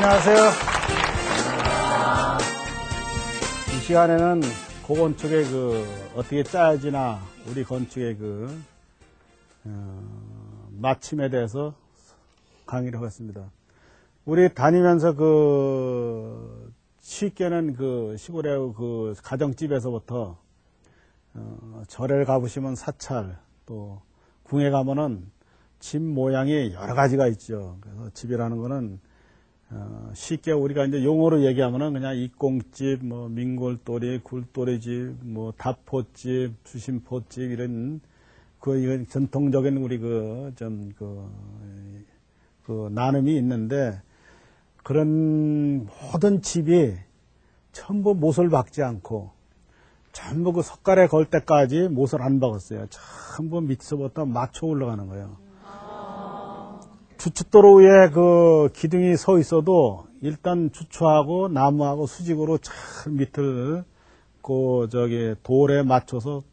안녕하세요. 이 시간에는 고건축의 어떻게 짜야지나 우리 건축의 마침에 대해서 강의를 하겠습니다. 우리 다니면서 쉽게는 시골의 가정집에서부터 절에 가보시면 사찰, 또 궁에 가면은 집 모양이 여러 가지가 있죠. 그래서 집이라는 거는 쉽게 우리가 이제 용어로 얘기하면은 그냥 익공집, 민골돌이, 굴돌이집, 다포집, 주심포집 이런 이건 전통적인 우리 나눔이 있는데, 그런 모든 집이 전부 못을 박지 않고 전부 석가래 걸 때까지 못을 안 박았어요. 전부 밑서부터 맞춰 올라가는 거예요. 주춧도로 위에 기둥이 서 있어도 일단 주추하고 나무하고 수직으로 잘 밑을 돌에 맞춰서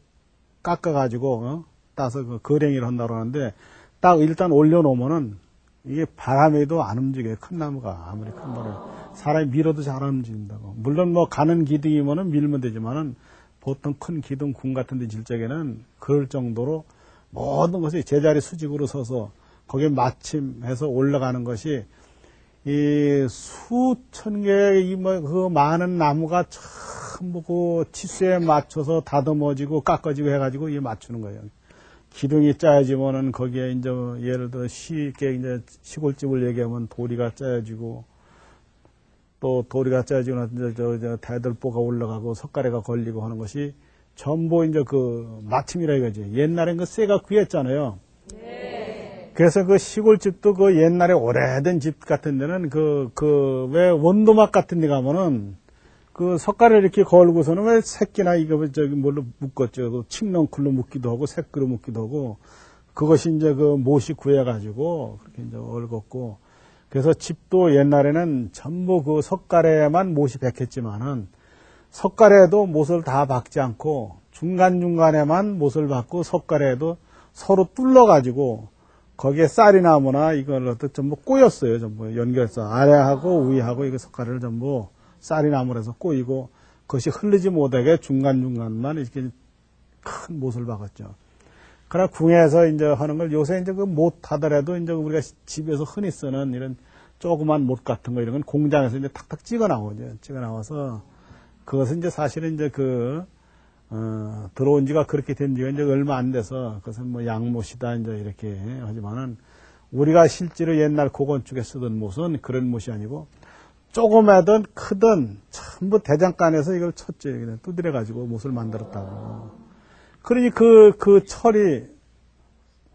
깎아가지고 따서 거랭이를 한다고 하는데, 딱 일단 올려놓으면은 이게 바람에도 안 움직여요. 큰 나무가 아무리 큰 거를 사람이 밀어도 잘 안 움직인다고. 물론 가는 기둥이면은 밀면 되지만은 보통 큰 기둥 궁 같은 데 질 적에는 그럴 정도로 모든 것이 제자리 수직으로 서서 거기에 마침해서 올라가는 것이 이 수천 개의 많은 나무가 전부 치수에 맞춰서 다듬어지고 깎아지고 해가지고 이 맞추는 거예요. 기둥이 짜야지면은 거기에 이제 예를 들어 쉽게 이제 시골집을 얘기하면 도리가 짜야지고, 또 도리가 짜야지고 나서 대들보가 올라가고 석가래가 걸리고 하는 것이 전부 이제 마침이라 이거지. 옛날엔 쇠가 귀했잖아요. 네. 그래서 시골집도 옛날에 오래된 집 같은 데는 왜 원도막 같은 데 가면은 석가래를 이렇게 걸고서는 왜 새끼나 뭘로 묶었죠. 칡넝쿨로 묶기도 하고 새끼로 묶기도 하고, 그것이 이제 못이 구해가지고 그렇게 이제 얽었고, 그래서 집도 옛날에는 전부 석가래만 못이 박혔지만은 석가래도 못을 다 박지 않고 중간중간에만 못을 박고 석가래도 서로 뚫러가지고 거기에 쌀이나무나 이걸 전부 꼬였어요. 전부 연결해서 아래하고 위하고 이거 석가래를 전부 쌀이나무로 해서 꼬이고, 그것이 흐르지 못하게 중간중간만 이렇게 큰 못을 박았죠. 그러나 궁에서 이제 하는 걸 요새 이제 못 하더라도 이제 우리가 집에서 흔히 쓰는 이런 조그만 못 같은 거 이런 건 공장에서 이제 탁탁 찍어 나오죠. 찍어 나와서 그것은 이제 사실은 이제 들어온 지가 그렇게 된 지가 이제 얼마 안 돼서 그것은 양못이다 이제 이렇게 하지만은, 우리가 실제로 옛날 고건축에 쓰던 못은 그런 못이 아니고 조그마든 크든 전부 대장간에서 이걸 쳤죠. 두드려가지고 못을 만들었다고. 그러니 그 철이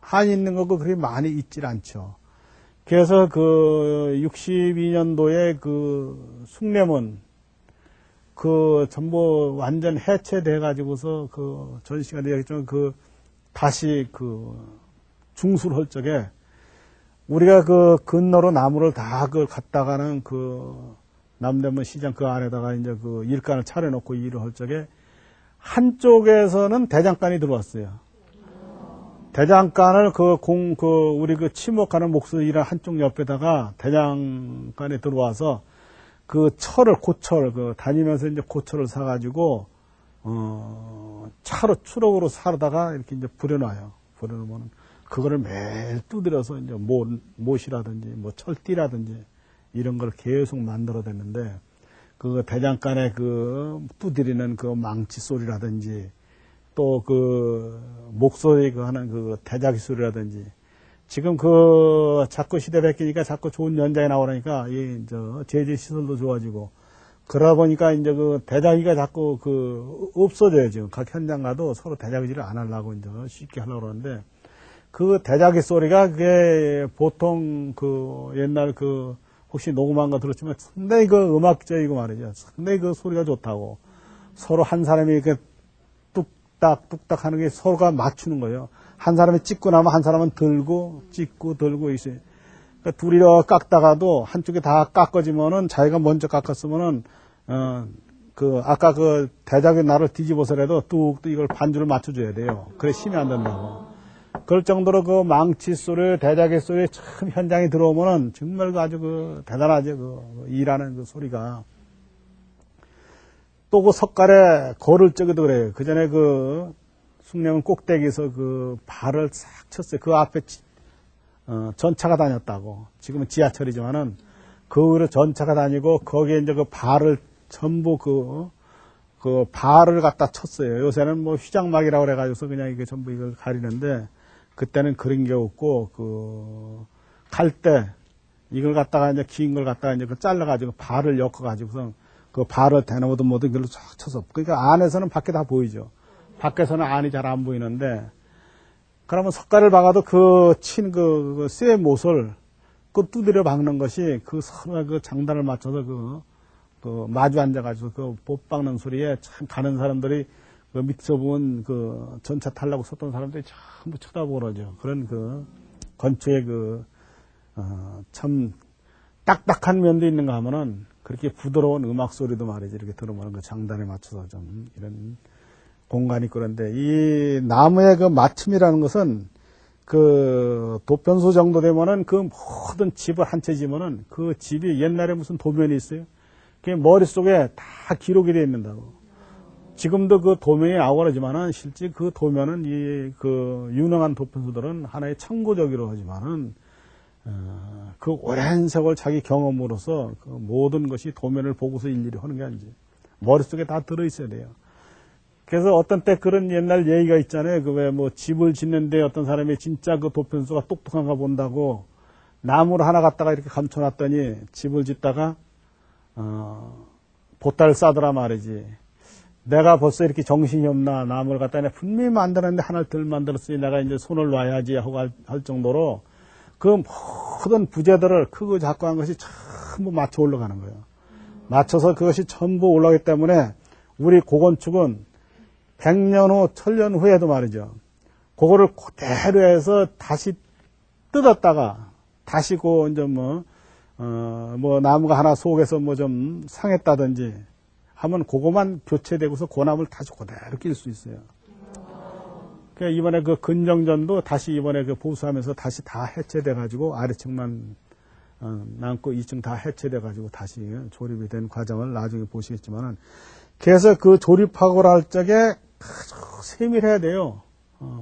한이 있는 거고 그렇게 많이 있질 않죠. 그래서 62년도에 숭례문 전부 완전 해체돼 가지고서 전시가 되었지만 다시 중수를 할 적에 우리가 근로로 나무를 다 갖다가는 남대문 시장 안에다가 이제 일간을 차려놓고 일을 할 적에 한쪽에서는 대장간이 들어왔어요. 대장간을 우리 치목하는 목소리랑 한쪽 옆에다가 대장간에 들어와서 고철 다니면서 이제 고철을 사가지고 추럭으로 사다가 이렇게 이제 부려놔요. 부려놓으면 그거를 매일 두드려서 이제 못이라든지 철띠라든지 이런 걸 계속 만들어냈는데, 대장간에 두드리는 망치 소리라든지 또 목소리 하는 대자기 소리라든지, 지금 자꾸 시대 바뀌니까 자꾸 좋은 연장이 나오니까 제재 시설도 좋아지고, 그러다 보니까 이제 대자기가 자꾸 없어져요. 지금 각 현장 가도 서로 대자기질을 안 하려고 이제 쉽게 하려고 그러는데, 대자기 소리가 그게 보통 옛날 혹시 녹음한 거 들었지만 상당히 음악적이고 말이죠. 상당히 소리가 좋다고. 서로 한 사람이 이렇게 뚝딱 하는 게 서로가 맞추는 거예요. 한 사람이 찍고 나면 한 사람은 들고 찍고 들고 있어요. 그러니까 둘이 깎다가도 한쪽이 다 깎아지면은 자기가 먼저 깎았으면은 아까 대자기 날을 뒤집어서라도 뚝뚝 이걸 반주를 맞춰줘야 돼요. 그래 힘이 안 된다고. 그럴 정도로 그 망치 소리, 대자개 소리 참 현장에 들어오면은 정말 아주 그 대단하죠. 그 일하는 그 소리가. 또 그 석갈에 거를 적어도 그래요. 그 전에 그 숭례문 꼭대기에서 그 발을 싹 쳤어요. 그 앞에 전차가 다녔다고. 지금은 지하철이지만은 그 위로 전차가 다니고 거기에 이제 그 발을 전부 그 발을 갖다 쳤어요. 요새는 뭐 휘장막이라고 그래가지고서 그냥 이게 전부 이걸 가리는데 그때는 그런 게 없고 갈대 이걸 갖다가 이제 긴 걸 갖다가 이제 그 잘라가지고 발을 엮어가지고서 그 발을 대나무든 뭐든 그걸로 쫙 쳐서 그러니까 안에서는 밖에 다 보이죠. 밖에서는 안이 잘 안 보이는데 그러면 석가를 박아도 그 친 쇠 못을 그 두드려 박는 것이 그 서로 그 장단을 맞춰서 그 마주 앉아가지고 그 못 박는 소리에 참 가는 사람들이 그 밑에서 보면 그 전차 타려고 섰던 사람들이 전부 쳐다보고 그러죠. 그런 그 건축의 참 딱딱한 면도 있는가 하면은 그렇게 부드러운 음악 소리도 말이지 이렇게 들으면 그 장단에 맞춰서 좀 이런 공간이 있고 그런데 이 나무의 그 맞춤이라는 것은 그 도편소 정도 되면은 그 모든 집을 한 채 지면은 그 집이 옛날에 무슨 도면이 있어요. 그게 머릿속에 다 기록이 되어 있는다고. 지금도 그 도면이 나오고 그러지만은 실제 그 도면은 그 유능한 도편소들은 하나의 참고적이라고 하지만은 그 오랜 세월 자기 경험으로서 그 모든 것이 도면을 보고서 일일이 하는 게 아니지. 머릿속에 다 들어있어야 돼요. 그래서 어떤 때 그런 옛날 얘기가 있잖아요. 그 왜 뭐 집을 짓는데 어떤 사람이 진짜 그 도편수가 똑똑한가 본다고 나무를 하나 갖다가 이렇게 감춰놨더니 집을 짓다가 보따리를 싸더라 말이지. 내가 벌써 이렇게 정신이 없나 나무를 갖다가 분명히 만들었는데 하나를 덜 만들었으니 내가 이제 손을 놔야지 하고 할 정도로 그 모든 부재들을 크고 작고 한 것이 전부 맞춰 올라가는 거예요. 맞춰서 그것이 전부 올라가기 때문에 우리 고건축은 100년 후, 1000년 후에도 말이죠. 그거를 그대로 해서 다시 뜯었다가 다시 이제 뭐 나무가 하나 속에서 뭐 좀 상했다든지 하면 그거만 교체되고서 그 나무를 다시 그대로 낄 수 있어요. 그러니까 이번에 그 근정전도 다시 이번에 그 보수하면서 다시 다 해체돼가지고 아래층만 남고 2층 다 해체돼가지고 다시 조립이 된 과정을 나중에 보시겠지만은 그래서 그 조립하고 할 적에 아주 세밀해야 돼요.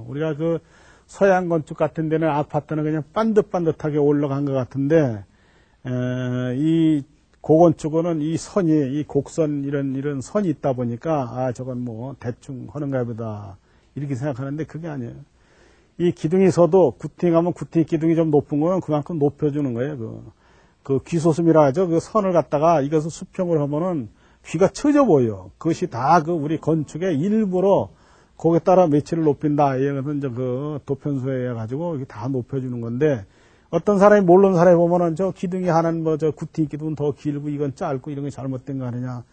우리가 그 서양 건축 같은 데는 아파트는 그냥 반듯반듯하게 올라간 것 같은데 이 고건축은 이 선이 이 곡선 이런 선이 있다 보니까 저건 뭐 대충 하는가 보다 이렇게 생각하는데 그게 아니에요. 이 기둥이 서도 구팅하면 구팅 기둥이 좀 높은 거는 그만큼 높여주는 거예요. 그 귀소슴이라 하죠. 그 선을 갖다가 이것을 수평으로 하면은 귀가 처져 보여. 그것이 다 그 우리 건축의 일부러 거기에 따라 매치를 높인다. 이것은 이제 그 도편소에 해가지고 이게 다 높여주는 건데 어떤 사람이 모르는 사람이 보면은 저 기둥이 하나는 뭐 저 구팅 기둥은 더 길고 이건 짧고 이런 게 잘못된 거 아니냐.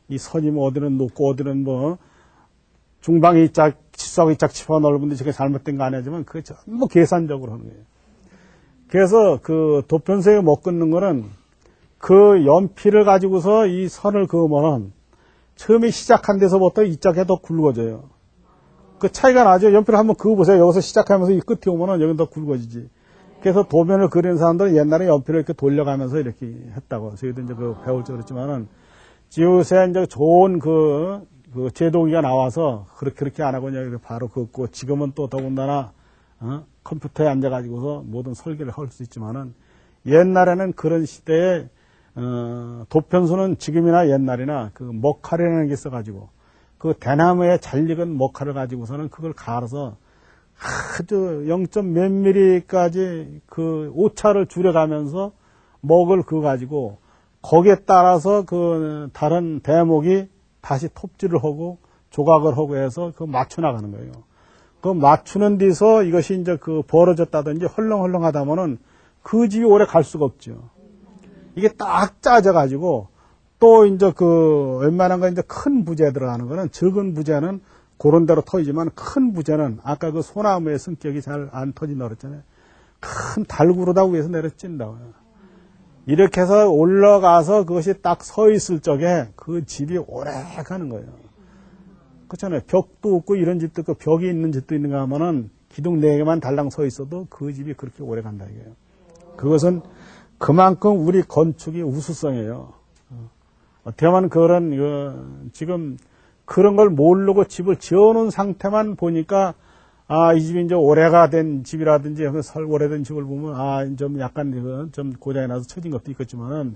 이 선이 뭐 어디는 높고 어디는 뭐 중방이 이짝 치수하고 이짝 치수가 넓은데 저게 잘못된 거 아니지만 그게 전부 계산적으로 하는 거예요. 그래서 그 도편소에 못 끊는 거는 그 연필을 가지고서 이 선을 그으면은 처음에 시작한 데서부터 이짝에 더 굵어져요. 그 차이가 나죠. 연필을 한번 그어보세요. 여기서 시작하면서 이 끝에 오면은 여기 더 굵어지지. 그래서 도면을 그리는 사람들은 옛날에 연필을 이렇게 돌려가면서 이렇게 했다고. 저희도 이제 그 배울 줄 알았지만은 요새 이제 좋은 그 제도기가 나와서 그렇게 안 하고 그냥 바로 긋고 지금은 또 더군다나 컴퓨터에 앉아가지고서 모든 설계를 할 수 있지만은 옛날에는 그런 시대에 도편소는 지금이나 옛날이나 그 먹칼이라는 게 있어가지고 그 대나무에 잘 익은 먹칼을 가지고서는 그걸 갈아서 아주 0. 몇 미리까지 그 오차를 줄여가면서 먹을 그거 가지고 거기에 따라서 그 다른 대목이 다시 톱질을 하고 조각을 하고 해서 그 맞춰 나가는 거예요. 그 맞추는 데서 이것이 이제 그 벌어졌다든지 헐렁헐렁하다면은 그 집이 오래 갈 수가 없죠. 이게 딱 짜져가지고 또 이제 그 웬만한 거 이제 큰 부재 들어가는 거는 적은 부재는 그런 대로 터지지만 큰 부재는 아까 그 소나무의 성격이 잘 안 터진다 그랬잖아요. 큰 달구로다 위에서 내려 찐다고요. 이렇게 해서 올라가서 그것이 딱 서 있을 적에 그 집이 오래 가는 거예요. 그렇잖아요. 벽도 없고 이런 집도 있고 벽이 있는 집도 있는가 하면은 기둥 4개만 달랑 서 있어도 그 집이 그렇게 오래 간다 이거예요. 그것은 그만큼 우리 건축이 우수성이에요. 어떻게 하면 지금 그런 걸 모르고 집을 지어놓은 상태만 보니까 이 집이 이제 오래가 된 집이라든지 오래된 집을 보면 좀 약간 좀 고장이 나서 처진 것도 있겠지만은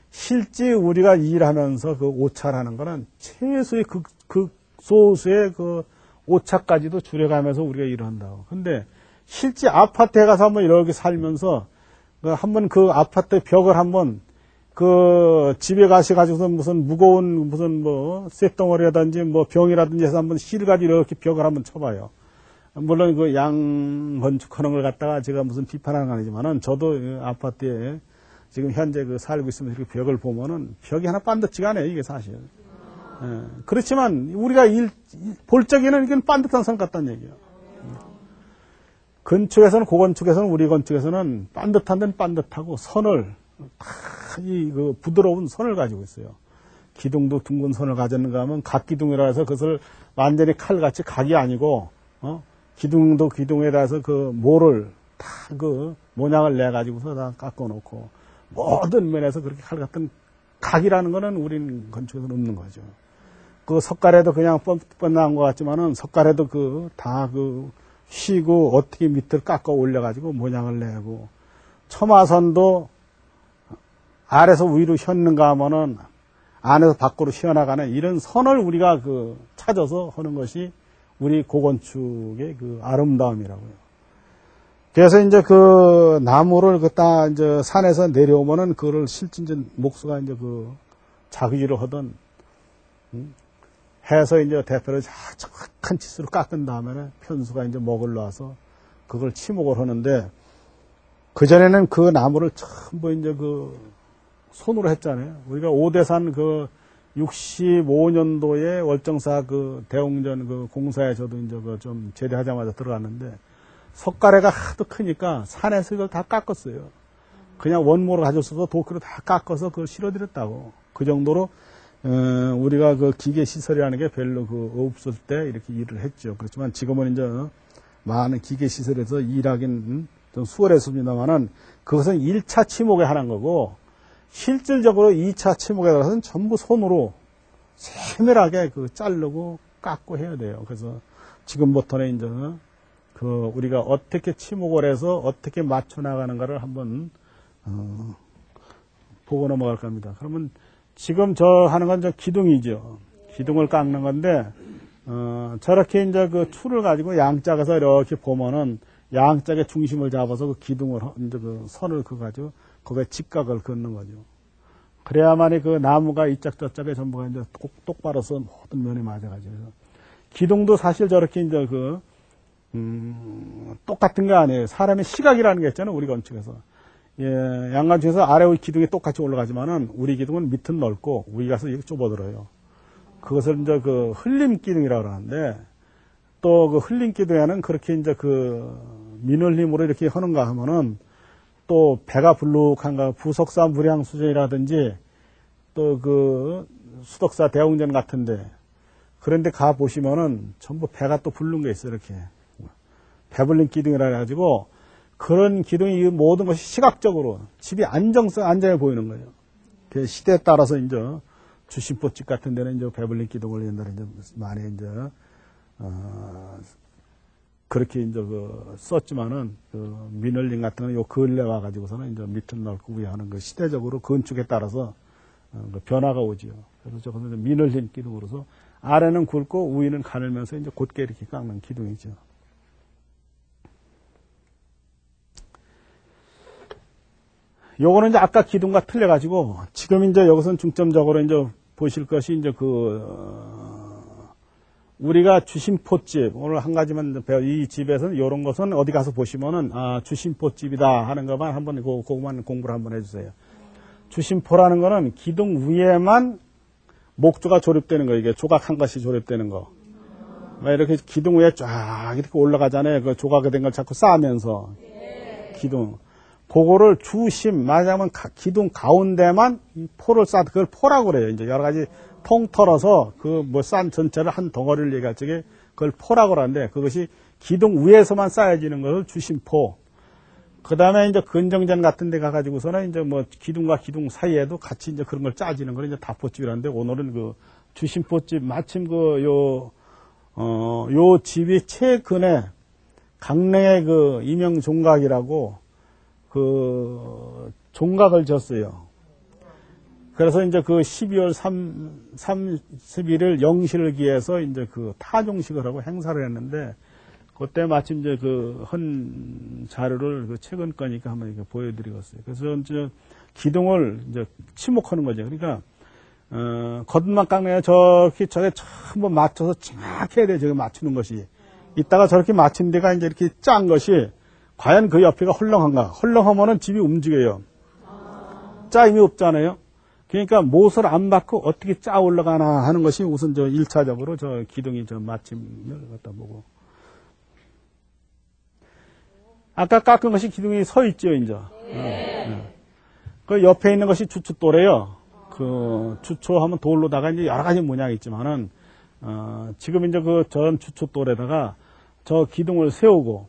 실제 우리가 일하면서 그 오차라는 거는 최소의 극소수의 그 오차까지도 줄여가면서 우리가 일을 한다고. 근데 실제 아파트에 가서 한번 이렇게 살면서 한번 그 아파트 벽을 한번 그 집에 가셔가지고서 무슨 무거운 무슨 뭐 쇳덩어리라든지 뭐 병이라든지 해서 한번 실을 가지고 이렇게 벽을 한번 쳐봐요. 물론 그 양건축하는 걸 갖다가 제가 무슨 비판하는 건 아니지만은 저도 아파트에 지금 현재 살고 있으면 이렇게 벽을 보면은 벽이 하나 반듯지가 않아요, 이게 사실. 그렇지만 우리가 볼 적에는 이건 반듯한 선 같다는 얘기예요. 건축에서는, 고건축에서는, 우리 건축에서는 반듯한 데는 반듯하고 선을 그 부드러운 선을 가지고 있어요. 기둥도 둥근 선을 가졌는가 하면 각기둥이라 해서 그것을 완전히 칼같이 각이 아니고 기둥도 기둥에 대해서 그 모를 다 그 모양을 내 가지고서 다 깎아 놓고 모든 면에서 그렇게 칼 같은 각이라는 거는 우린 건축에서는 없는 거죠. 그 석가래도 그냥 뻔뻔한 것 같지만은 석가래도 다 쉬고 어떻게 밑을 깎아 올려가지고 모양을 내고 처마선도 아래서 위로 휘었는가 하면은 안에서 밖으로 휘어나가는 이런 선을 우리가 찾아서 하는 것이 우리 고건축의 아름다움이라고요. 그래서 이제 나무를 이제 산에서 내려오면은 그거를 실제 이제 목수가 이제 자기로 하던 해서 이제 대표를 정확한 치수로 깎은 다음에 편수가 이제 먹을 놔서 그걸 치목을 하는데 그전에는 그 나무를 전부 이제 손으로 했잖아요. 우리가 오대산 65년도에 월정사 대웅전 공사에 저도 이제 좀 제대하자마자 들어갔는데 석가래가 하도 크니까 산에서 이걸 다 깎았어요. 그냥 원모로 가졌어도 도끼로 다 깎아서 그걸 실어드렸다고. 그 정도로 우리가 기계 시설이라는 게 별로 없을 때 이렇게 일을 했죠. 그렇지만 지금은 이제 많은 기계 시설에서 일하긴 좀 수월했습니다만은 그것은 1차 치목에 하는 거고 실질적으로 2차 치목에 따라서는 전부 손으로 세밀하게 자르고 깎고 해야 돼요. 그래서 지금부터는 이제 우리가 어떻게 치목을 해서 어떻게 맞춰 나가는가를 한번 보고 넘어갈까 합니다. 그러면 지금 저 하는 건 기둥이죠. 기둥을 깎는 건데 저렇게 이제 줄을 가지고 양짝에서 이렇게 보면은 양짝의 중심을 잡아서 기둥을 이제 선을 그어가지고 거기에 직각을 긋는 거죠. 그래야만이 나무가 이짝 저짝에 전부가 이제 똑바로 서 모든 면에 맞아가지고. 기둥도 사실 저렇게 이제 똑같은 게 아니에요. 사람의 시각이라는 게 있잖아요, 우리 건축에서. 양간중에서 아래 기둥이 똑같이 올라가지만은 우리 기둥은 밑은 넓고 위에 가서 이렇게 좁아들어요. 그것을 이제 흘림 기둥이라고 그러는데 또 흘림 기둥에는 그렇게 이제 민흘림으로 이렇게 하는가 하면은 또 배가 불룩한가 부석사 무량수전이라든지 또 수덕사 대웅전 같은데 그런데 가 보시면은 전부 배가 또 부른 게 있어요. 이렇게 배불린 기둥이라 해가지고 그런 기둥이 모든 것이 시각적으로 집이 안정해 보이는 거예요. 그 시대에 따라서 이제 주심포집 같은 데는 이제 배불린 기둥을 옛날에 이제 많이 이제 그렇게 이제 썼지만은 민얼림 같은 거는 요 근래 와가지고서는 이제 밑은 넓고 위에 하는 시대적으로 건축에 따라서 변화가 오지요. 그래서 저거는 민얼림 기둥으로서 아래는 굵고 위는 가늘면서 이제 곧게 이렇게 깎는 기둥이죠. 요거는 이제 아까 기둥과 틀려가지고 지금 이제 여기서는 중점적으로 이제 보실 것이 이제 우리가 주심포집 오늘 한 가지만 이 집에서는 이런 것은 어디 가서 보시면은 주심포집이다 하는 것만 한번 그거만 공부를 한번 해주세요. 주심포라는 거는 기둥 위에만 목조가 조립되는 거 이게 조각 한 가지 조립되는 거. 이렇게 기둥 위에 쫙 이렇게 올라가잖아요. 그 조각이 된 걸 자꾸 쌓으면서 기둥. 그거를 주심, 말하자면 기둥 가운데만 포를 쌓아, 그걸 포라고 그래요. 이제 여러 가지 통 털어서 싼 전체를 한 덩어리를 얘기할 적에 그걸 포라고 하는데 그것이 기둥 위에서만 쌓여지는 것을 주심포. 그 다음에 이제 근정전 같은 데 가가지고서는 이제 뭐 기둥과 기둥 사이에도 같이 이제 그런 걸 짜지는 걸 이제 다포집이라는데 오늘은 그 주심포집 마침 요 집이 최근에 강릉의 그 임영종각이라고 그 종각을 졌어요. 그래서 이제 그 12월 31일 영시를 기해서 이제 그 타종식을 하고 행사를 했는데 그때 마침 이제 그 헌 자료를 그 최근 거니까 한번 이렇게 보여드리겠어요. 그래서 이제 기둥을 이제 치목하는 거죠. 그러니까 겉만 깎는 저렇게 저게 전부 맞춰서 정확해야 돼. 저게 맞추는 것이. 이따가 저렇게 맞춘 데가 이제 이렇게 짠 것이 과연 그 옆에가 헐렁한가? 헐렁하면은 집이 움직여요. 짜임이 없잖아요. 그러니까 못을 안 받고 어떻게 짜 올라가나 하는 것이 우선 저 1차적으로 저 기둥이 저 마침을 갖다 보고. 아까 깎은 것이 기둥이 서 있죠, 이제. 그 옆에 있는 것이 주춧돌이에요. 그 주초하면 돌로다가 이제 여러 가지 모양이 있지만은 지금 이제 그 전 주춧돌에다가 저 기둥을 세우고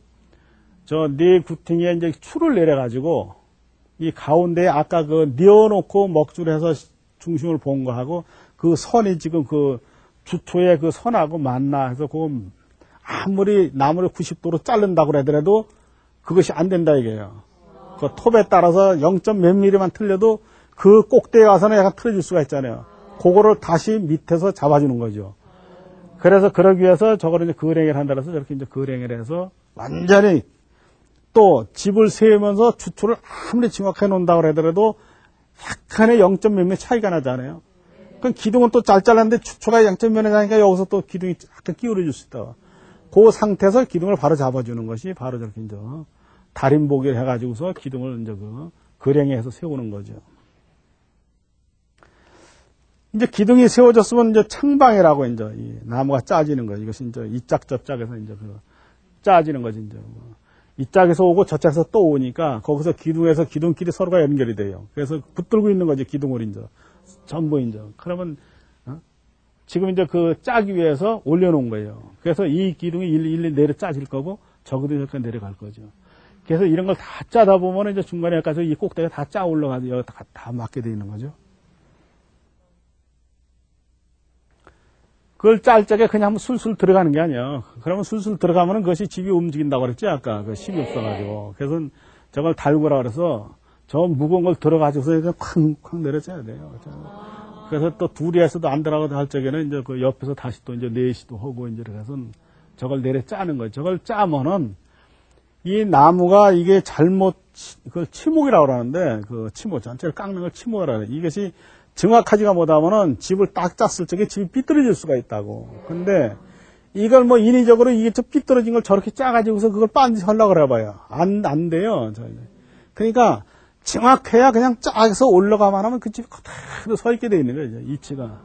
저 네 구퉁이에 이제 추를 내려가지고 이 가운데에 아까 그 뉘어놓고 먹줄해서 중심을 본 거하고 그 선이 지금 그 주초의 그 선하고 맞나 해서 그 아무리 나무를 90도로 자른다고 하더라도 그것이 안 된다 이게요. 그 톱에 따라서 0. 몇 미리만 틀려도 그 꼭대기에 와서는 약간 틀어질 수가 있잖아요. 그거를 다시 밑에서 잡아주는 거죠. 그래서 그러기 위해서 저거를 이제 거랭이를 한다 해서 저렇게 이제 거랭이를 해서 완전히 또 집을 세우면서 주초를 아무리 정확하게 놓는다고 하더라도 약간의 0. 몇몇 차이가 나잖아요. 그럼 기둥은 또 짤짤한데 주초가 0. 몇몇 나니까 여기서 또 기둥이 약간 기울어질 수 있다. 그 상태에서 기둥을 바로 잡아주는 것이 바로 저렇게 이제 달인보기를 해가지고서 기둥을 이제 그 거랭이해서 세우는 거죠. 이제 기둥이 세워졌으면 이제 창방이라고 이제 이 나무가 짜지는 거죠. 이것이 이제 이 짝 저 짝에서 이제 그 짜지는 거지 이제 이 짝에서 오고 저 짝에서 또 오니까 거기서 기둥에서 기둥끼리 서로가 연결이 돼요. 그래서 붙들고 있는 거지 기둥을 이제 전부 이제 그러면 지금 이제 그 짜기 위해서 올려놓은 거예요. 그래서 이 기둥이 일일이 내려 짜질 거고 저기도 이렇게 내려갈 거죠. 그래서 이런 걸 다 짜다 보면 이제 중간에 가서 이 꼭대기가 다 짜 올라가서 여기 다 맞게 돼 있는 거죠. 그걸 짤 적에 그냥 한번 술술 들어가는 게 아니에요. 그러면 술술 들어가면 그것이 집이 움직인다고 그랬지, 아까. 그 힘이 없어가지고. 그래서 저걸 달구라 그래서 저 무거운 걸 들어가지고서 이렇게 쾅쾅 내려줘야 돼요. 그래서 또 둘이 해서도 안 들어가도 할 적에는 이제 그 옆에서 다시 또 이제 넷이도 하고 이제 그래서 저걸 내려 짜는 거예요. 저걸 짜면은 이 나무가 이게 잘못, 그걸 치목이라고 그러는데 그 치목, 전체를 깎는 걸 치목이라고 해요. 이것이 정확하지가 못하면은 집을 딱 짰을 적에 집이 삐뚤어질 수가 있다고. 근데 이걸 뭐 인위적으로 이게 저 삐뚤어진 걸 저렇게 짜가지고서 그걸 반드시 하려고 그래봐요. 안 돼요. 그러니까 정확해야 그냥 짜서 올라가만 하면 그 집이 그대로 서 있게 돼 있는 거죠. 이치가.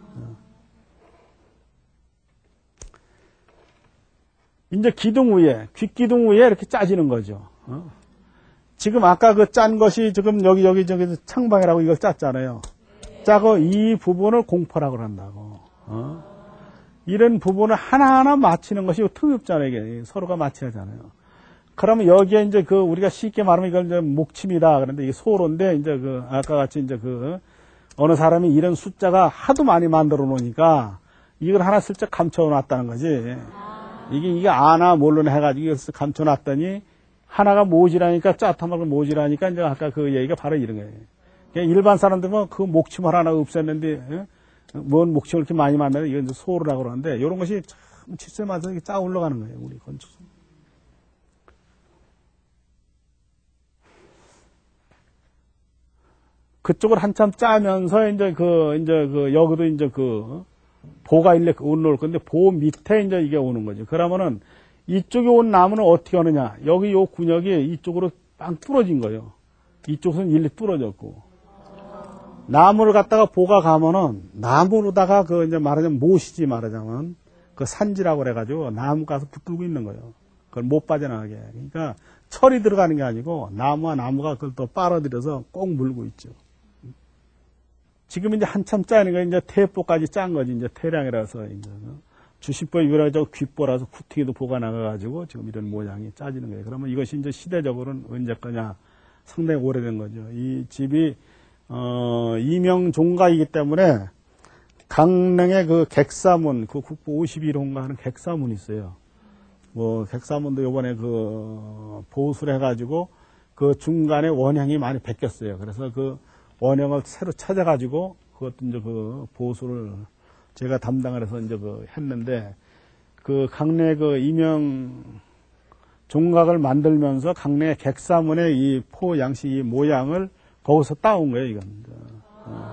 이제 기둥 위에, 귓기둥 위에 이렇게 짜지는 거죠. 지금 아까 그 짠 것이 지금 여기 저기 창방이라고 이걸 짰잖아요. 짜고 이 부분을 공포라고 한다고. 이런 부분을 하나하나 맞히는 것이 틈이 없잖아요. 이게 서로가 맞춰야 하잖아요. 그러면 여기에 이제 그 우리가 쉽게 말하면 이걸 이제 목침이다. 그런데 이게 소로인데 이제 그 아까 같이 이제 그 어느 사람이 이런 숫자가 하도 많이 만들어 놓으니까 이걸 하나 슬쩍 감춰 놨다는 거지. 이게 아나 몰로나 해가지고 이걸 감춰 놨더니 하나가 모지라니까 짜타 말고 모지라니까 이제 아까 그 얘기가 바로 이런 거예요. 일반 사람들은 그 목침을 하나 없앴는데, 뭔 목침을 이렇게 많이 만나요? 이건 이제 소로라고 그러는데, 이런 것이 참 칠세마다 이렇게 짜 올라가는 거예요, 우리 건축. 그쪽을 한참 짜면서, 여기도 이제 보가 일래 올라올 건데, 보 밑에 이제 이게 오는 거죠. 그러면은, 이쪽에 온 나무는 어떻게 하느냐? 여기 요 군역이 이쪽으로 빵 뚫어진 거예요. 이쪽은 일리 뚫어졌고. 나무를 갖다가 보가 가면은, 나무로다가 이제 말하자면 못이지 말하자면, 그 산지라고 그래가지고 나무 가서 붙들고 있는 거예요. 그걸 못 빠져나가게. 그러니까 철이 들어가는 게 아니고, 나무와 나무가 그걸 또 빨아들여서 꼭 물고 있죠. 지금 이제 한참 짜는 거 이제 태포까지 짠 거지, 이제 태량이라서, 이제. 주신법이라서 귓보라서 구퉁이도 보가 나가가지고 지금 이런 모양이 짜지는 거예요. 그러면 이것이 이제 시대적으로는 언제 거냐? 상당히 오래된 거죠. 이 집이, 이명종가이기 때문에 강릉에 그 객사문, 그 국보 51호인가 하는 객사문이 있어요. 뭐, 객사문도 요번에 그 보수를 해가지고 그 중간에 원형이 많이 베꼈어요. 그래서 그 원형을 새로 찾아가지고 그것도 이제 그 보수를 제가 담당을 해서 이제 그 했는데 그 강릉에 그 이명 종각을 만들면서 강릉의 객사문의 이 포 양식 이 모양을 거기서 따온 거예요, 이건.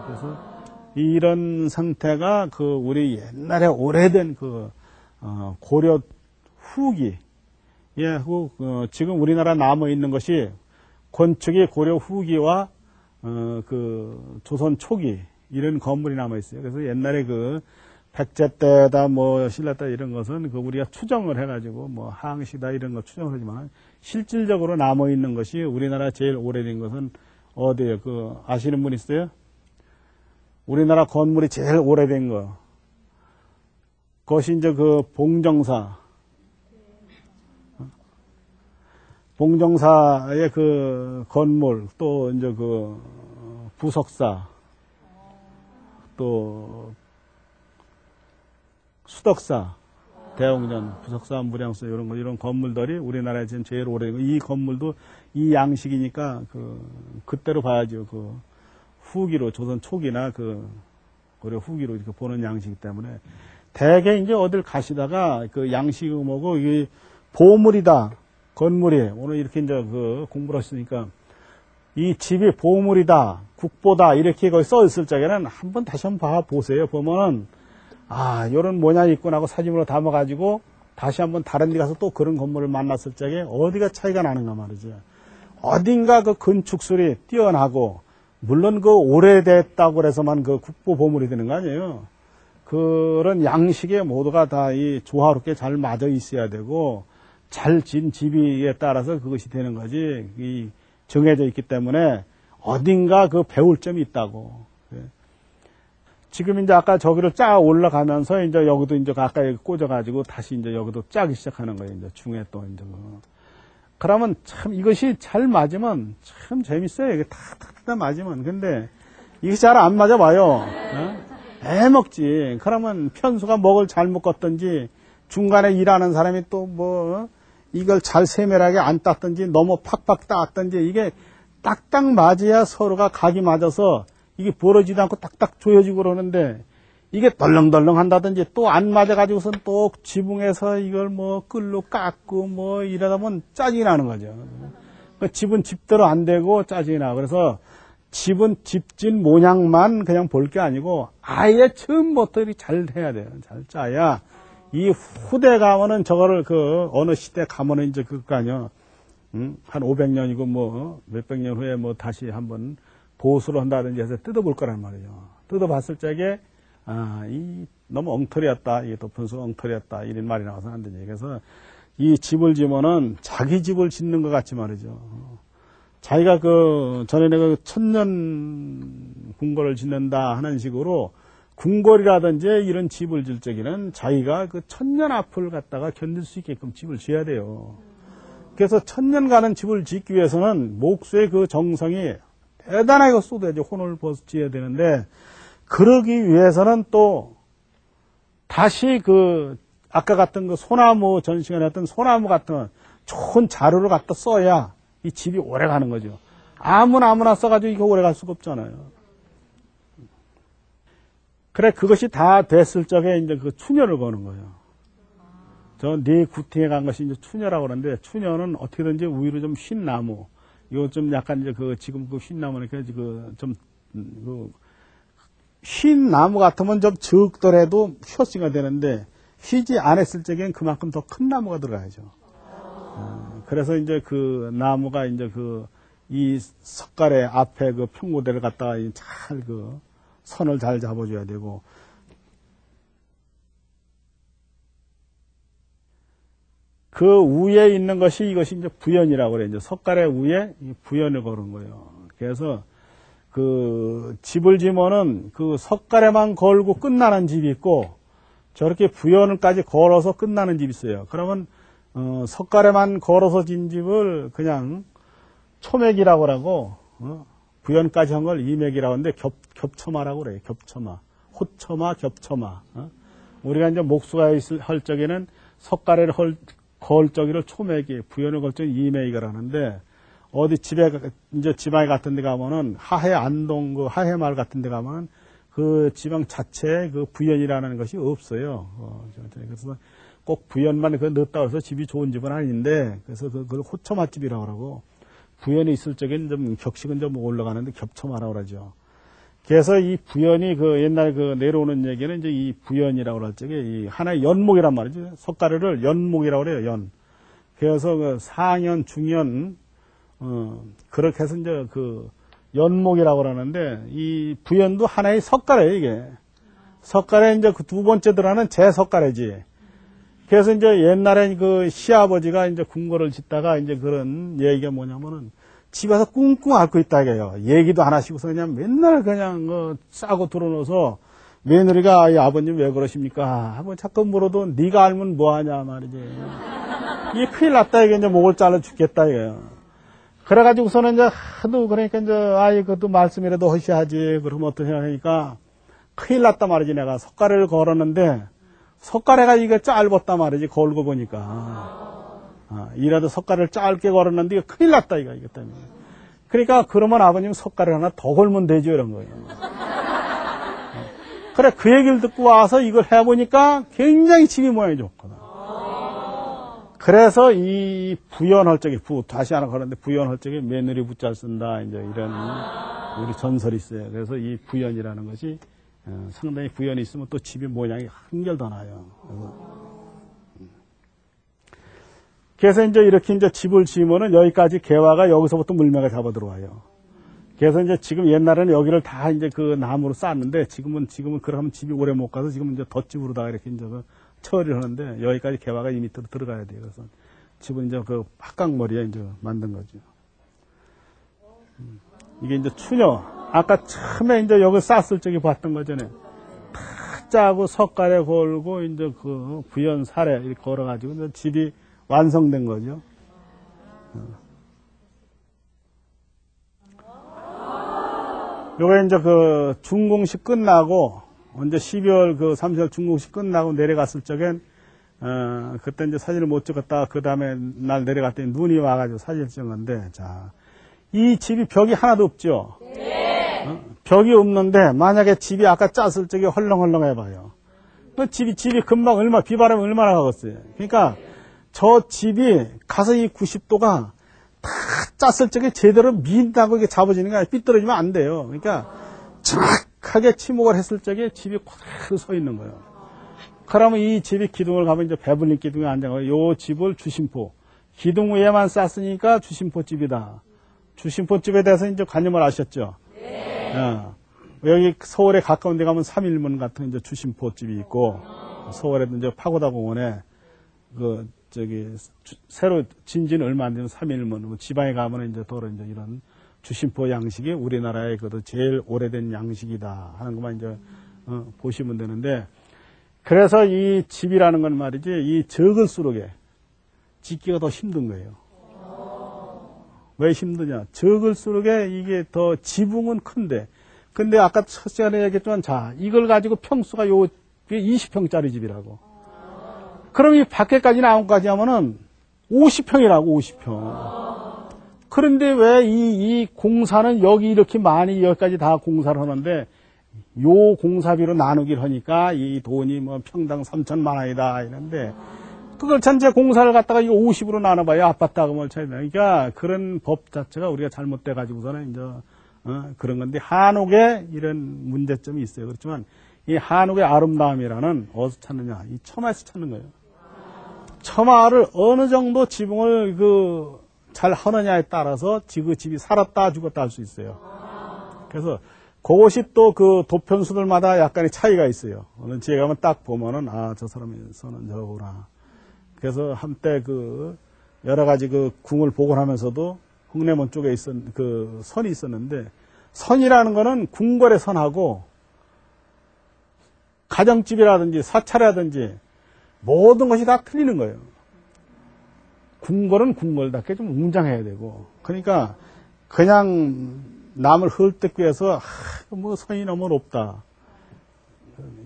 그래서 이런 상태가 그 우리 옛날에 오래된 그 고려 후기, 예, 지금 우리나라 남아 있는 것이 건축이 고려 후기와 그 조선 초기 이런 건물이 남아 있어요. 그래서 옛날에 그 백제 때다 뭐 신라 때 이런 것은 그 우리가 추정을 해가지고 뭐 항시다 이런 거 추정을 하지만 실질적으로 남아 있는 것이 우리나라 제일 오래된 것은 어디예요? 그 아시는 분 있어요? 우리나라 건물이 제일 오래된 거. 그것이 이제 그 봉정사. 봉정사의 그 건물, 또 이제 그 부석사, 또 수덕사, 대웅전, 부석사, 무량사 이런 거 이런 건물들이 우리나라에 지금 제일 오래된 거. 이 건물도 이 양식이니까 그때로 봐야죠. 그 후기로 조선 초기나 그 고려 후기로 이렇게 보는 양식이기 때문에 대개 이제 어딜 가시다가 그 양식을 보고 이게 보물이다. 건물이 오늘 이렇게 이제 그 공부를 하시니까 이 집이 보물이다, 국보다 이렇게 거기 써 있을 적에는 한번 다시 한번 봐 보세요. 보면은 아 이런 모양이 있구나 하고 사진으로 담아가지고 다시 한번 다른 데 가서 또 그런 건물을 만났을 적에 어디가 차이가 나는가 말이죠. 어딘가 그 건축술이 뛰어나고 물론 그 오래됐다고 해서만 그 국보 보물이 되는 거 아니에요. 그런 양식의 모두가 다 이 조화롭게 잘 맞아 있어야 되고. 잘 지은 집에 따라서 그것이 되는 거지. 이 정해져 있기 때문에 어딘가 그 배울 점이 있다고. 지금 이제 아까 저기를 쫙 올라가면서 이제 여기도 이제 가까이 꽂아가지고 다시 이제 여기도 짜기 시작하는 거예요. 이제 중에 또 이제. 그러면 참 이것이 잘 맞으면 참 재밌어요. 이게 탁탁탁 맞으면. 근데 이게 잘 안 맞아 봐요. 애먹지. 그러면 편수가 먹을 잘못 걷든지 중간에 일하는 사람이 또 뭐 이걸 잘 세밀하게 안 땄든지 너무 팍팍 땄든지 이게 딱딱 맞아야 서로가 각이 맞아서 이게 벌어지도 않고 딱딱 조여지고 그러는데 이게 덜렁덜렁 한다든지 또 안 맞아가지고선 또 지붕에서 이걸 뭐 끌로 깎고 뭐 이러다 보면 짜증이 나는 거죠. 그러니까 집은 집대로 안 되고 짜증이 나. 그래서 집은 집진 모양만 그냥 볼 게 아니고 아예 처음부터 이렇게 잘 해야 돼요. 잘 짜야 이 후대 가면은 저거를 그 어느 시대 가면은 이제 그거 아니요. 한 500년이고 뭐 몇백 년 후에 뭐 다시 한번 보수를 한다든지 해서 뜯어볼 거란 말이죠. 뜯어봤을 적에 이 너무 엉터리였다. 이게 또 분수가 엉터리였다. 이런 말이 나와서 안 되죠. 그래서 이 집을 지면은 자기 집을 짓는 것 같이 말이죠. 자기가 그 전에 그 천년 궁궐을 짓는다 하는 식으로 궁궐이라든지 이런 집을 질 적에는 자기가 그 천년 앞을 갖다가 견딜 수 있게끔 집을 지어야 돼요. 그래서 천년 가는 집을 짓기 위해서는 목수의 그 정성이 대단하게 쏟아야죠. 혼을 지어야 되는데 그러기 위해서는 또 다시 그 아까 같은 그 소나무 전 시간에 했던 소나무 같은 좋은 자료를 갖다 써야 이 집이 오래 가는 거죠. 아무나 써가지고 이거 오래 갈 수가 없잖아요. 그래, 그것이 다 됐을 적에 이제 그 추녀를 거는 거예요. 저 네 구팅에 간 것이 이제 추녀라고 그러는데, 추녀는 어떻게든지 우위로 좀 흰 나무, 이거 좀 약간 이제 그 지금 그 흰 나무는 흰 나무 같으면 좀 적더라도 휘었으니까 되는데, 휘지 않았을 적엔 그만큼 더 큰 나무가 들어가야죠. 그래서 이제 그 나무가 이제 이 석가래 앞에 그 평고대를 갖다가 잘 선을 잘 잡아줘야 되고, 그 위에 있는 것이 이것이 이제 부연이라고 그래요. 이제 석가래 위에 부연을 걸은 거예요. 그래서 그 집을 지면은 그 석가래만 걸고 끝나는 집이 있고, 저렇게 부연까지 걸어서 끝나는 집이 있어요. 그러면 석가래만 걸어서 진 집을 그냥 초맥이라고 하고 부연까지 한 걸 이맥이라고 하는데 겹처마라고 그래요. 겹처마, 호처마, 겹처마. 우리가 이제 목수가 할 적에는 석가래를 걸 적이를 초맥이, 부연을 걸 적이 이맥이라 하는데, 어디 집에 이제 지방에 같은 데 가면은 하해 안동 그 하해 마을 같은 데 가면은 그 지방 자체에 그 부연이라는 것이 없어요. 그래서 꼭 부연만 그 넣었다고 해서 집이 좋은 집은 아닌데, 그래서 그걸 호처맛집이라고 하고, 부연이 있을 적에는 좀 격식은 좀 올라가는데 겹처마라고 그러죠. 그래서 이 부연이 그 옛날 그 내려오는 얘기는 이제 이 부연이라고 할 적에 이 하나의 연목이란 말이죠. 석가래를 연목이라고 그래요, 연. 그래서 그 상연, 중연, 그렇게 해서 이제 그 연목이라고 그러는데, 이 부연도 하나의 석가래예요, 이게. 석가래 이제 그 두 번째 들어가는 제석가래지. 그래서 이제 옛날에 그 시아버지가 이제 궁궐을 짓다가 이제 그런 얘기가 뭐냐면은 집에서 꿍꿍 앓고 있다 이게요. 얘기도 안 하시고서 그냥 맨날 그냥 싸고 들어놓아서 며느리가 이 아버님 왜 그러십니까? 하고 자꾸 물어도 네가 알면 뭐하냐 말이지. 이게 큰일 났다 이게 이제 목을 잘라 죽겠다 이게요. 그래가지고서는 이제 하도 그러니까 이제 아이 그것도 말씀이라도 하셔야지. 그러면 어떠냐 하니까 큰일 났다 말이지. 내가 석가래를 걸었는데 석가래가 이거 짧았단 말이지. 걸고 보니까. 이라도 석가래를 짧게 걸었는데 이거 큰일 났다 이거 때문에. 그러니까 그러면 아버님 석가래 하나 더 걸면 되죠 이런 거예요. 그래 그 얘기를 듣고 와서 이걸 해보니까 굉장히 집이 모양이 좋거든. 그래서 이 부연할 적에 다시 하나 걸었는데 부연할 적에 며느리 붓잘 쓴다 이제 이런 우리 전설이 있어요. 그래서 이 부연이라는 것이 상당히 부연이 있으면 또 집이 모양이 한결 더 나요. 그래서 이제 이렇게 이제 집을 지으면은 여기까지 개화가 여기서부터 물매가 잡아 들어와요. 그래서 이제 지금 옛날에는 여기를 다 이제 그 나무로 쌓았는데 지금은 그러면 집이 오래 못 가서 지금 이제 덧집으로다가 이렇게 이제 처리를 하는데 여기까지 개화가 이 밑으로 들어가야 돼요. 그래서 집은 이제 그 박강머리에 이제 만든 거죠. 이게 이제 추녀. 아까 처음에 이제 여기 쌌을 적에 봤던 거잖아요. 탁 짜고 석가래 걸고 이제 그 부연 사래 이렇게 걸어가지고 이제 집이 완성된 거죠. 요게 이제 그 준공식 끝나고 이제 12월 그 30일 준공식 끝나고 내려갔을 적엔 그때 이제 사진을 못 찍었다가 그 다음에 날 내려갔더니 눈이 와가지고 사진을 찍었는데 자, 이 집이 벽이 하나도 없죠. 벽이 없는데 만약에 집이 아까 짰을 적에 헐렁헐렁해봐요. 그 집이 금방 비바람이 얼마나 가겠어요. 그러니까 저 집이 가서 이 90도가 다 짰을 적에 제대로 민다고 이게 잡아지는 게 아니라 삐뚤어지면 안 돼요. 그러니까 정확하게 치목을 했을 적에 집이 그대로 서 있는 거예요. 그러면 이 집이 기둥을 가면 이제 배불린 기둥에 앉아가지고 요 집을 주심포. 기둥 위에만 쌌으니까 주심포집이다. 주심포집에 대해서 이제 관념을 아셨죠? 여기 서울에 가까운 데 가면 3일문 같은 이제 주심포집이 있고, 서울에도 이제 파고다 공원에 새로 진진 얼마 안 되는 3일문, 지방에 가면 이제 도로 이제 이런 주심포 양식이 우리나라의 그래도 제일 오래된 양식이다 하는 것만 이제, 보시면 되는데, 그래서 이 집이라는 건 말이지, 이 적을수록에 짓기가 더 힘든 거예요. 왜 힘드냐? 적을수록에 이게 더 지붕은 큰데, 근데 아까 첫 시간에 얘기했지만, 자, 이걸 가지고 평수가 20평짜리 집이라고. 그럼 이 밖에까지 나온까지 하면은 50평이라고, 50평. 그런데 왜 이 공사는 여기 이렇게 많이 여기까지 다 공사를 하는데, 요 공사비로 나누기를 하니까 이 돈이 뭐 평당 3천만 원이다 이런데, 그걸 전체 공사를 갖다가 이거 50으로 나눠봐야 아파트하고 뭘 차이나. 그러니까 그런 법 자체가 우리가 잘못돼 가지고서는 이제 그런 건데 한옥에 이런 문제점이 있어요. 그렇지만 이 한옥의 아름다움이라는 어디서 찾느냐? 이 처마에서 찾는 거예요. 처마를 어느 정도 지붕을 잘 하느냐에 따라서 그 집이 살았다 죽었다 할 수 있어요. 그래서 그것이 또 그 도편수들마다 약간의 차이가 있어요. 어느 지에 가면 딱 보면은 저 사람의 선은 저거구나. 그래서 한때 여러 가지 궁을 복원하면서도 흑내문 쪽에 선이 있었는데, 선이라는 거는 궁궐의 선하고 가정집이라든지 사찰이라든지 모든 것이 다 틀리는 거예요. 궁궐은 궁궐답게 좀 웅장해야 되고, 그러니까 그냥 남을 헐뜯기 위해서 뭐 선이 너무 높다.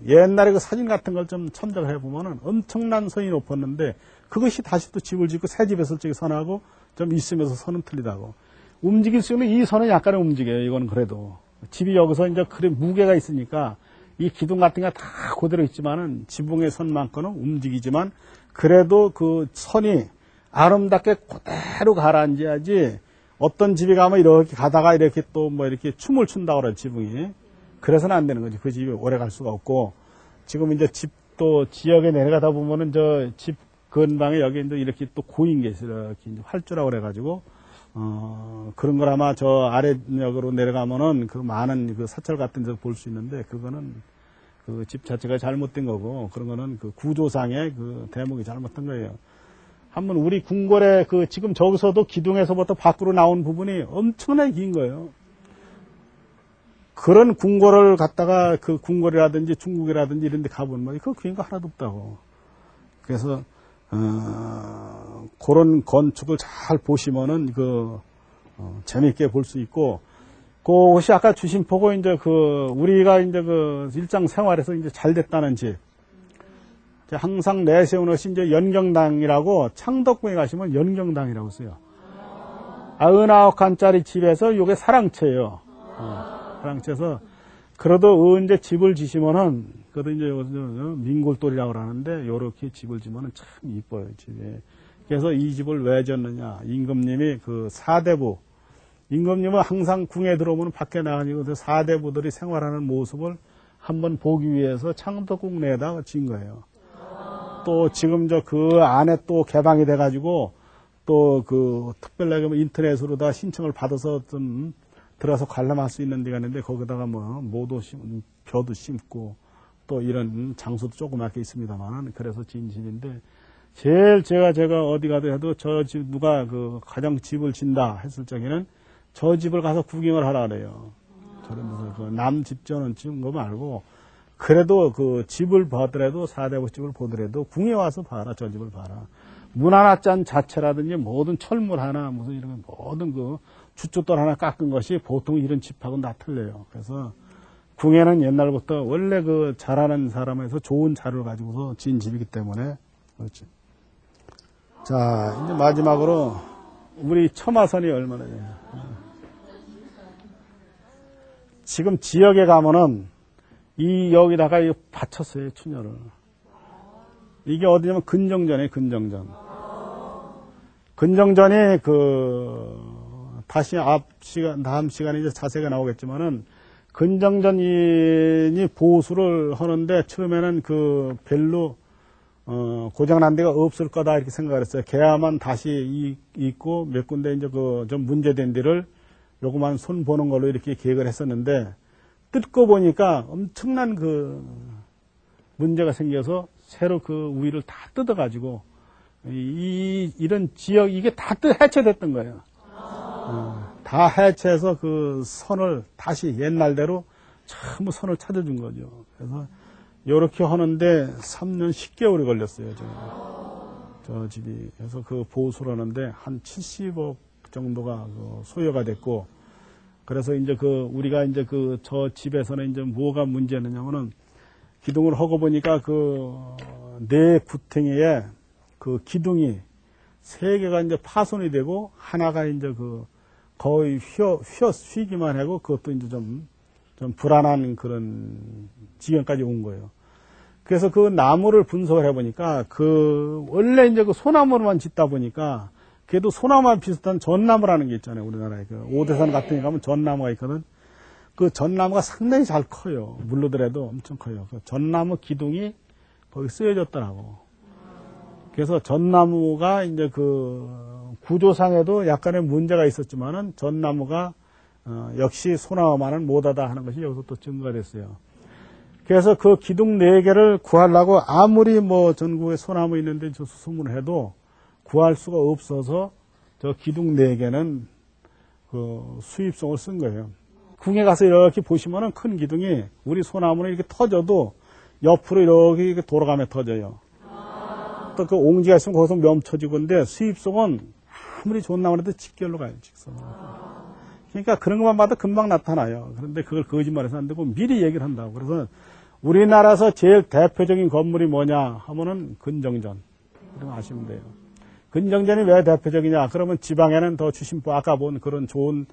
옛날에 그 사진 같은 걸 좀 첨작을 해보면은 엄청난 선이 높았는데 그것이 다시 또 집을 짓고 새 집에 설정이 선하고 좀 있으면서 선은 틀리다고. 움직일 수 있는 이 선은 약간은 움직여요. 이건 그래도. 집이 여기서 이제 그래 무게가 있으니까 이 기둥 같은 게 다 그대로 있지만은 지붕의 선만큼은 움직이지만 그래도 그 선이 아름답게 그대로 가라앉아야지 어떤 집에 가면 이렇게 가다가 이렇게 또 뭐 이렇게 춤을 춘다고 그래, 지붕이. 그래서는 안 되는 거지. 그 집이 오래 갈 수가 없고, 지금 이제 집도 지역에 내려가다 보면은 저 집 근방에 여기 이제 이렇게 또 고인 게 있어요. 이렇게 이제 활주라고 그래가지고, 그런 걸 아마 저 아래역으로 내려가면은 그 많은 그 사찰 같은 데서 볼 수 있는데, 그거는 그 집 자체가 잘못된 거고, 그런 거는 그 구조상의 그 대목이 잘못된 거예요. 한번 우리 궁궐에 그 지금 저기서도 기둥에서부터 밖으로 나온 부분이 엄청나게 긴 거예요. 그런 궁궐을 갖다가 그 궁궐이라든지 중국이라든지 이런 데 가보면 그 긴 거 하나도 없다고. 그래서 그런 건축을 잘 보시면은 재미있게 볼 수 있고, 그것이 아까 주신 보고 이제 우리가 이제 일상생활에서 이제 잘 됐다는 집. 항상 내세우는 것이 이제 연경당이라고, 창덕궁에 가시면 연경당이라고 써요. 99칸짜리 집에서 요게 사랑채예요. 사랑채에서, 그래도 언제 집을 지시면은, 그래도 이제 민골돌이라고 하는데, 요렇게 집을 지면은 참 이뻐요, 집이. 그래서 이 집을 왜 지었느냐. 임금님이 사대부, 임금님은 항상 궁에 들어오면 밖에 나가니까 사대부들이 생활하는 모습을 한번 보기 위해서 창덕궁 내에다가 지은 거예요. 또 지금 그 안에 또 개방이 돼가지고 또 특별하게 인터넷으로 다 신청을 받아서 좀 들어서 관람할 수 있는 데가 있는데 거기다가 모도 벼도 심고 또 이런 장소도 조그맣게 있습니다만 그래서 지은 집인데 제일 제가 어디 가도 해도 저 집 누가 가정 집을 진다 했을 적에는 저 집을 가서 구경을 하라 그래요. 저러면서 남 집 저는 지은 거 말고 그래도 집을 보더라도 사대부 집을 보더라도 궁에 와서 봐라. 저 집을 봐라. 문 하나 짠 자체라든지 모든 철물 하나 무슨 이런 모든 주춧돌 하나 깎은 것이 보통 이런 집하고는 다 틀려요. 그래서 궁에는 옛날부터 원래 잘하는 사람에서 좋은 자료를 가지고서 지은 집이기 때문에 그렇지. 자, 이제 마지막으로 우리 처마선이 얼마나 돼요? 지금 지역에 가면은 여기다가 받쳤어요, 추녀를. 이게 어디냐면 근정전이에요, 근정전. 근정전이 다시 다음 시간에 이제 자세가 나오겠지만은, 근정전이 보수를 하는데, 처음에는 별로, 고장난 데가 없을 거다, 이렇게 생각을 했어요. 개야만 다시 있고, 몇 군데 이제 좀 문제된 데를 요거만 손 보는 걸로 이렇게 계획을 했었는데, 뜯고 보니까 엄청난 문제가 생겨서 새로 우위를 다 뜯어가지고 이런 지역 이게 다 해체됐던 거예요. 다 해체해서 선을 다시 옛날대로 전부 선을 찾아준 거죠. 그래서 이렇게 하는데 3년 10개월이 걸렸어요. 저 집이. 그래서 보수를 하는데 한 70억 정도가 소요가 됐고. 그래서 이제 우리가 이제 저 집에서는 이제 뭐가 문제냐면은 기둥을 하고 보니까 네 구탱이에 기둥이 3개가 이제 파손이 되고 하나가 이제 거의 휘기만 하고 그것도 이제 좀 불안한 그런 지경까지 온 거예요. 그래서 나무를 분석을 해 보니까 원래 이제 소나무로만 짓다 보니까 그래도 소나무와 비슷한 전나무라는 게 있잖아요. 우리나라에 오대산 같은 데 가면 전나무가 있거든. 전나무가 상당히 잘 커요. 물르더라도 엄청 커요. 전나무 기둥이 거기 쓰여졌더라고. 그래서 전나무가 이제 구조상에도 약간의 문제가 있었지만은 전나무가 역시 소나무만은 못하다 하는 것이 여기서 또 증거가 됐어요. 그래서 기둥 4개를 구하려고 아무리 전국에 소나무 있는데 저 수소문을 해도 구할 수가 없어서 저 기둥 4개는 수입송을 쓴 거예요. 궁에 가서 이렇게 보시면은 큰 기둥이 우리 소나무는 이렇게 터져도 옆으로 이렇게 돌아가며 터져요. 또 그 옹지가 있으면 거기서 멈춰지고 근데 수입송은 아무리 좋은 나무라도 직결로 가요, 직선으로. 그러니까 그런 것만 봐도 금방 나타나요. 그런데 그걸 거짓말해서 안 되고 미리 얘기를 한다고. 그래서 우리나라에서 제일 대표적인 건물이 뭐냐 하면은 근정전. 그럼 아시면 돼요. 근정전이 왜 대표적이냐? 그러면 지방에는 더 주심부 아까 본 그런 좋은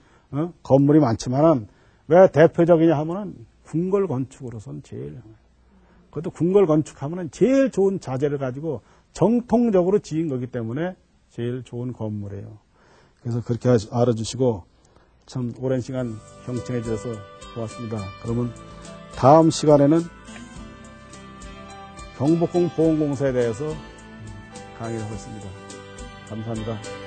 건물이 많지만은 왜 대표적이냐 하면은 궁궐 건축으로선 제일. 그것도 궁궐 건축하면은 제일 좋은 자재를 가지고 정통적으로 지은 거기 때문에 제일 좋은 건물이에요. 그래서 그렇게 알아주시고 참 오랜 시간 경청해 주셔서 고맙습니다. 그러면 다음 시간에는 경복궁 보훈공사에 대해서 강의를 하겠습니다. 감사합니다.